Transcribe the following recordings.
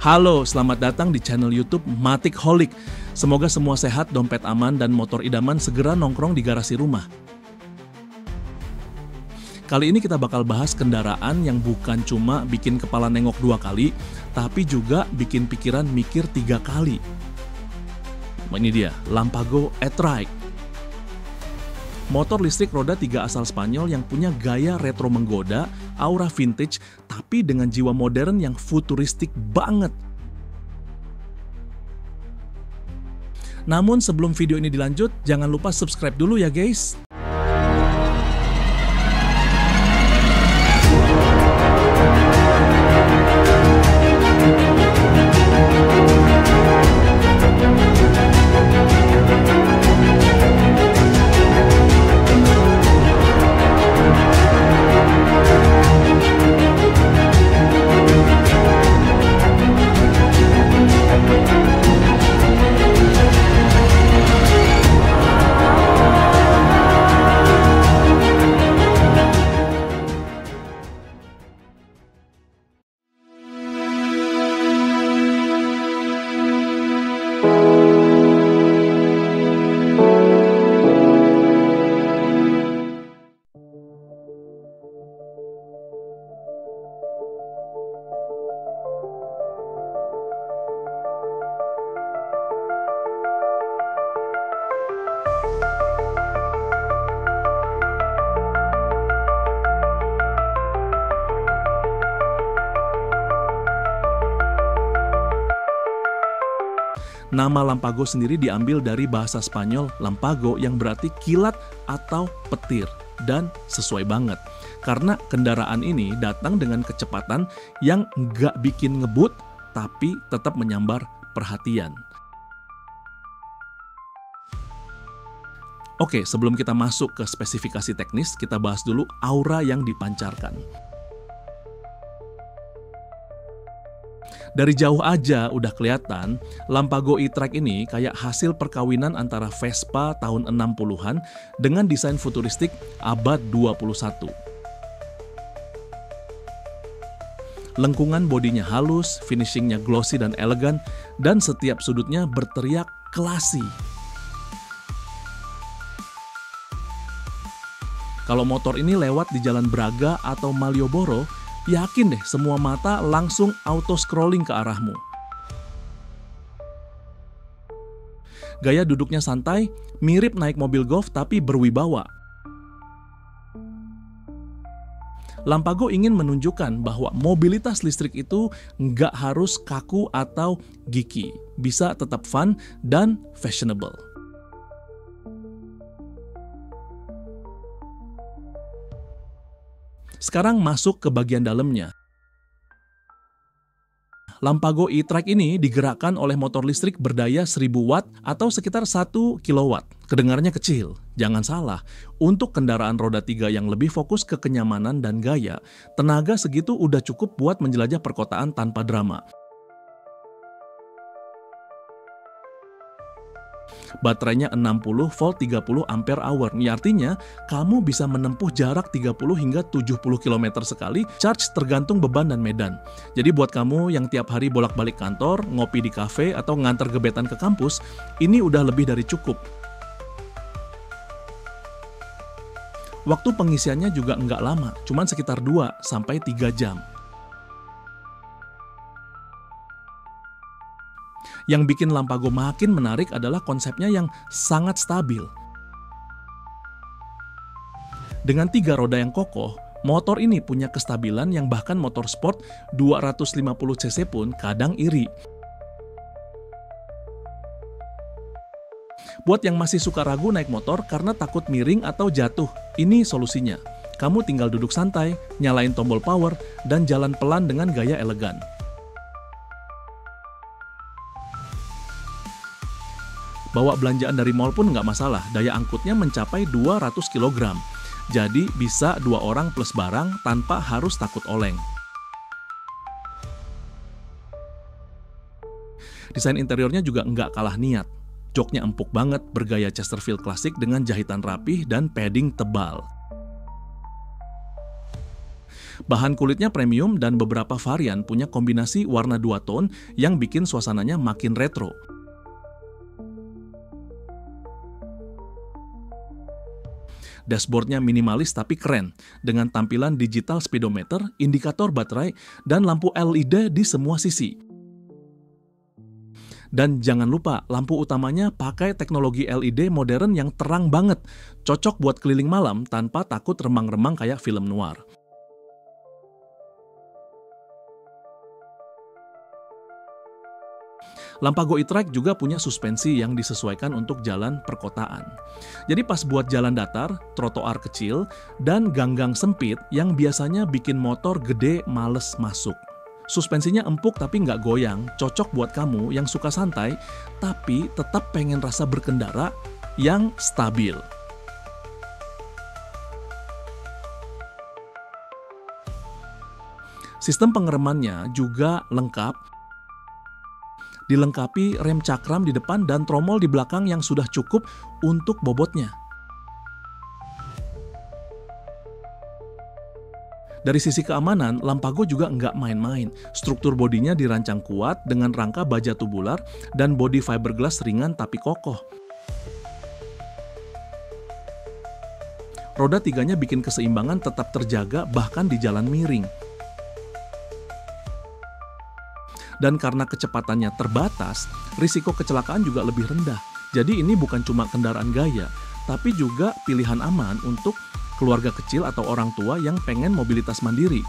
Halo, selamat datang di channel YouTube Matic Holic. Semoga semua sehat, dompet aman, dan motor idaman segera nongkrong di garasi rumah. Kali ini kita bakal bahas kendaraan yang bukan cuma bikin kepala nengok 2 kali, tapi juga bikin pikiran mikir 3 kali. Ini dia, Lampago E-Trike. Motor listrik roda 3 asal Spanyol yang punya gaya retro menggoda, aura vintage, tapi dengan jiwa modern yang futuristik banget. Namun sebelum video ini dilanjut, jangan lupa subscribe dulu ya guys. Nama Lampago sendiri diambil dari bahasa Spanyol lampago yang berarti kilat atau petir, dan sesuai banget. Karena kendaraan ini datang dengan kecepatan yang nggak bikin ngebut, tapi tetap menyambar perhatian. Oke, sebelum kita masuk ke spesifikasi teknis, kita bahas dulu aura yang dipancarkan. Dari jauh aja udah kelihatan, Lampago E-Trike ini kayak hasil perkawinan antara Vespa tahun 60-an dengan desain futuristik abad 21. Lengkungan bodinya halus, finishingnya glossy dan elegan, dan setiap sudutnya berteriak klasi. Kalau motor ini lewat di Jalan Braga atau Malioboro, yakin deh semua mata langsung auto-scrolling ke arahmu. Gaya duduknya santai, mirip naik mobil golf tapi berwibawa. Lampago ingin menunjukkan bahwa mobilitas listrik itu nggak harus kaku atau geeky, bisa tetap fun dan fashionable. Sekarang masuk ke bagian dalamnya. Lampago E-Trike ini digerakkan oleh motor listrik berdaya 1000 watt atau sekitar 1 kilowatt. Kedengarannya kecil, jangan salah. Untuk kendaraan roda 3 yang lebih fokus ke kenyamanan dan gaya, tenaga segitu udah cukup buat menjelajah perkotaan tanpa drama. Baterainya 60 volt 30 ampere hour. Ini artinya kamu bisa menempuh jarak 30 hingga 70 km sekali, charge tergantung beban dan medan. Jadi buat kamu yang tiap hari bolak-balik kantor, ngopi di kafe, atau nganter gebetan ke kampus, ini udah lebih dari cukup. Waktu pengisiannya juga nggak lama, cuman sekitar 2-3 jam. Yang bikin Lampago makin menarik adalah konsepnya yang sangat stabil. Dengan 3 roda yang kokoh, motor ini punya kestabilan yang bahkan motor sport 250 cc pun kadang iri. Buat yang masih suka ragu naik motor karena takut miring atau jatuh, ini solusinya. Kamu tinggal duduk santai, nyalain tombol power, dan jalan pelan dengan gaya elegan. Bawa belanjaan dari mall pun nggak masalah, daya angkutnya mencapai 200 kg. Jadi bisa 2 orang plus barang tanpa harus takut oleng. Desain interiornya juga nggak kalah niat. Joknya empuk banget, bergaya Chesterfield klasik dengan jahitan rapih dan padding tebal. Bahan kulitnya premium dan beberapa varian punya kombinasi warna 2 tone yang bikin suasananya makin retro. Dashboardnya minimalis tapi keren, dengan tampilan digital speedometer, indikator baterai, dan lampu LED di semua sisi. Dan jangan lupa, lampu utamanya pakai teknologi LED modern yang terang banget, cocok buat keliling malam tanpa takut remang-remang kayak film noir. Lampago e-trike juga punya suspensi yang disesuaikan untuk jalan perkotaan. Jadi pas buat jalan datar, trotoar kecil, dan ganggang sempit yang biasanya bikin motor gede males masuk. Suspensinya empuk tapi nggak goyang, cocok buat kamu yang suka santai, tapi tetap pengen rasa berkendara yang stabil. Sistem pengeremannya juga lengkap, dilengkapi rem cakram di depan dan tromol di belakang yang sudah cukup untuk bobotnya. Dari sisi keamanan, Lampago juga nggak main-main. Struktur bodinya dirancang kuat dengan rangka baja tubular dan bodi fiberglass ringan tapi kokoh. Roda tiganya bikin keseimbangan tetap terjaga bahkan di jalan miring. Dan karena kecepatannya terbatas, risiko kecelakaan juga lebih rendah. Jadi ini bukan cuma kendaraan gaya, tapi juga pilihan aman untuk keluarga kecil atau orang tua yang pengen mobilitas mandiri.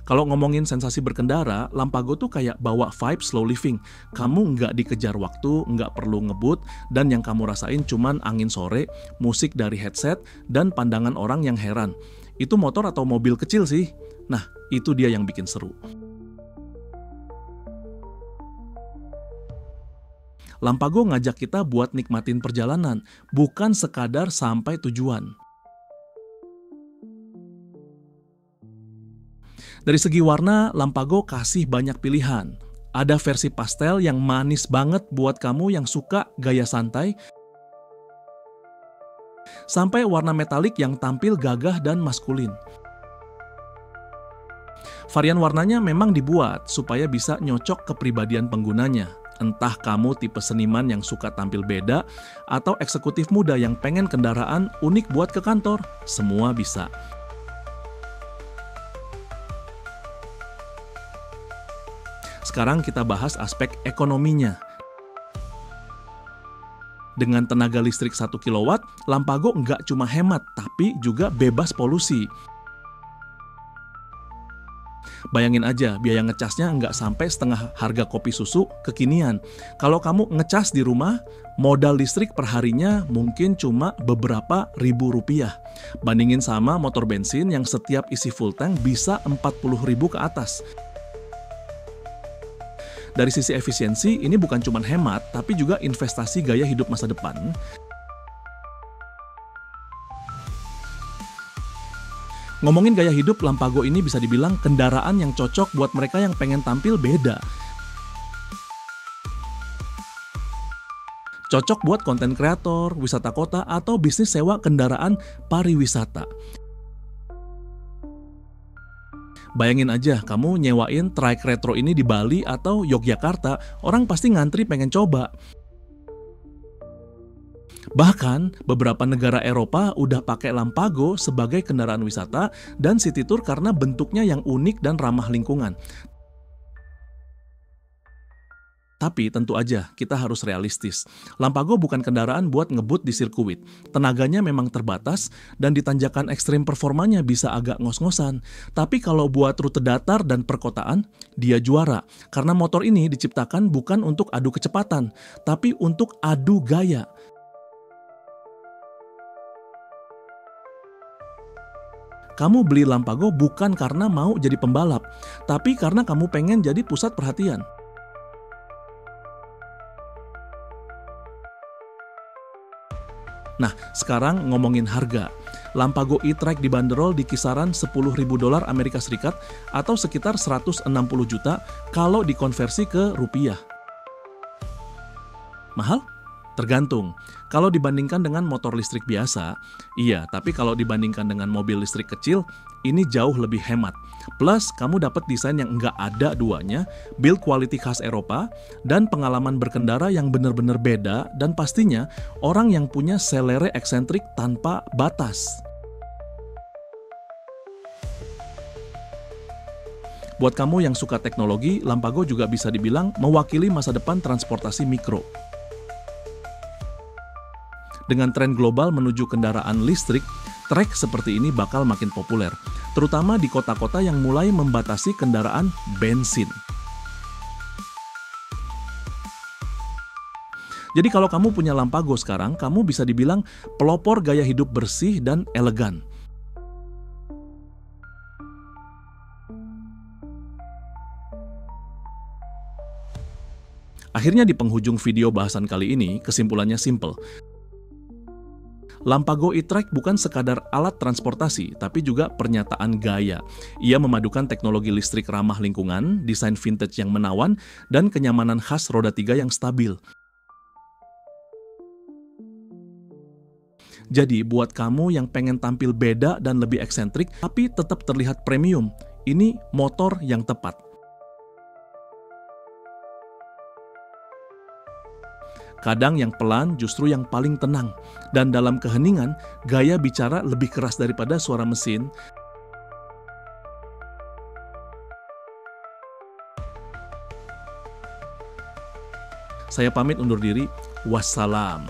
Kalau ngomongin sensasi berkendara, Lampago tuh kayak bawa vibe slow living. Kamu nggak dikejar waktu, nggak perlu ngebut, dan yang kamu rasain cuman angin sore, musik dari headset, dan pandangan orang yang heran. Itu motor atau mobil kecil sih. Nah, itu dia yang bikin seru. Lampago ngajak kita buat nikmatin perjalanan, bukan sekadar sampai tujuan. Dari segi warna, Lampago kasih banyak pilihan. Ada versi pastel yang manis banget buat kamu yang suka gaya santai, sampai warna metalik yang tampil gagah dan maskulin. Varian warnanya memang dibuat supaya bisa nyocok kepribadian penggunanya. Entah kamu tipe seniman yang suka tampil beda, atau eksekutif muda yang pengen kendaraan unik buat ke kantor, semua bisa. Sekarang kita bahas aspek ekonominya. Dengan tenaga listrik 1 kW, Lampago nggak cuma hemat, tapi juga bebas polusi. Bayangin aja, biaya ngecasnya nggak sampai setengah harga kopi susu kekinian. Kalau kamu ngecas di rumah, modal listrik perharinya mungkin cuma beberapa ribu rupiah. Bandingin sama motor bensin yang setiap isi full tank bisa 40.000 ke atas. Dari sisi efisiensi, ini bukan cuma hemat, tapi juga investasi gaya hidup masa depan. Ngomongin gaya hidup, Lampago ini bisa dibilang kendaraan yang cocok buat mereka yang pengen tampil beda. Cocok buat konten kreator, wisata kota, atau bisnis sewa kendaraan pariwisata. Bayangin aja, kamu nyewain trike retro ini di Bali atau Yogyakarta, orang pasti ngantri pengen coba. Bahkan, beberapa negara Eropa udah pakai Lampago sebagai kendaraan wisata dan city tour karena bentuknya yang unik dan ramah lingkungan. Tapi tentu aja kita harus realistis. Lampago bukan kendaraan buat ngebut di sirkuit. Tenaganya memang terbatas dan di tanjakan ekstrim performanya bisa agak ngos-ngosan. Tapi kalau buat rute datar dan perkotaan, dia juara. Karena motor ini diciptakan bukan untuk adu kecepatan, tapi untuk adu gaya. Kamu beli Lampago bukan karena mau jadi pembalap, tapi karena kamu pengen jadi pusat perhatian. Nah, sekarang ngomongin harga. Lampago e-trike dibanderol di kisaran $10.000 Amerika Serikat atau sekitar 160 juta kalau dikonversi ke rupiah. Mahal? Tergantung. Kalau dibandingkan dengan motor listrik biasa, iya, tapi kalau dibandingkan dengan mobil listrik kecil, ini jauh lebih hemat. Plus, kamu dapat desain yang nggak ada duanya, build quality khas Eropa, dan pengalaman berkendara yang benar-benar beda, dan pastinya orang yang punya selere eksentrik tanpa batas. Buat kamu yang suka teknologi, Lampago juga bisa dibilang mewakili masa depan transportasi mikro. Dengan tren global menuju kendaraan listrik, trek seperti ini bakal makin populer, terutama di kota-kota yang mulai membatasi kendaraan bensin. Jadi kalau kamu punya Lampago sekarang, kamu bisa dibilang pelopor gaya hidup bersih dan elegan. Akhirnya di penghujung video bahasan kali ini, kesimpulannya simple. Lampago e-Trike bukan sekadar alat transportasi, tapi juga pernyataan gaya. Ia memadukan teknologi listrik ramah lingkungan, desain vintage yang menawan, dan kenyamanan khas roda 3 yang stabil. Jadi, buat kamu yang pengen tampil beda dan lebih eksentrik, tapi tetap terlihat premium, ini motor yang tepat. Kadang yang pelan justru yang paling tenang, dan dalam keheningan, gaya bicara lebih keras daripada suara mesin. Saya pamit undur diri, wassalam.